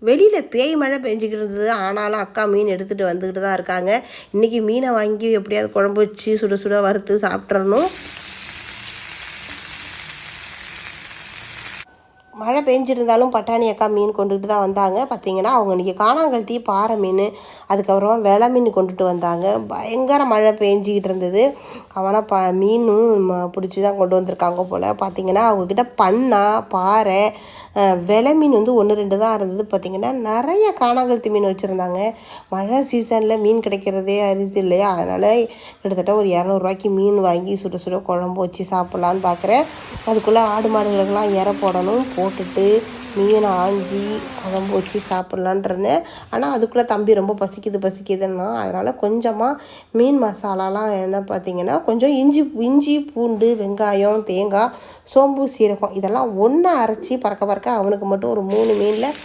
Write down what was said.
வெளியில் பேய் மழை பெஞ்சிக்கிட்டு இருந்தது. ஆனாலும் அக்கா மீன் எடுத்துகிட்டு வந்துக்கிட்டு தான் இருக்காங்க. இன்றைக்கி மீனை வாங்கி எப்படியாவது குழம்பு வச்சு சுட சுட வறுத்து சாப்பிட்றணும். மழை பெஞ்சிருந்தாலும் பட்டாணி அக்கா மீன் கொண்டுகிட்டு தான் வந்தாங்க. பார்த்திங்கன்னா அவங்க இன்றைக்கி காணாங்கழுத்தி பாறை மீன், அதுக்கப்புறமா வெலை மீன் கொண்டுட்டு வந்தாங்க. பயங்கர மழை பெஞ்சிக்கிட்டு இருந்தது. அவனா மீனும் பிடிச்சி தான் கொண்டு வந்திருக்காங்க போல். பார்த்திங்கன்னா அவங்கக்கிட்ட பண்ணா பாறை வெலை மீன் 1 2 தான் இருந்தது. பார்த்திங்கன்னா நிறைய காணாங்கழுத்தி மீன் வச்சுருந்தாங்க. மழை சீசனில் மீன் கிடைக்கிறதே அரிது இல்லையா, அதனால் கிட்டத்தட்ட ஒரு 200 ரூபாய்க்கு மீன் வாங்கி சுட சுட குழம்பு வச்சு சாப்பிட்லான்னு பார்க்குறேன். அதுக்குள்ளே ஆடு மாடுகளுக்கெல்லாம் இற போடணும். போட்டுட்டு மீனை ஆஞ்சி குழம்பு வச்சு சாப்பிட்லான் இருந்தேன். ஆனால் அதுக்குள்ளே தம்பி ரொம்ப பசிக்குதுன்னா, அதனால் கொஞ்சமாக மீன் மசாலாலாம் என்ன பார்த்திங்கன்னா கொஞ்சம் இஞ்சி பூண்டு வெங்காயம் தேங்காய் சோம்பு சீரகம் இதெல்லாம் ஒன்றா அரைச்சி பறக்க அவனுக்கு மட்டும் ஒரு 3 மீனில்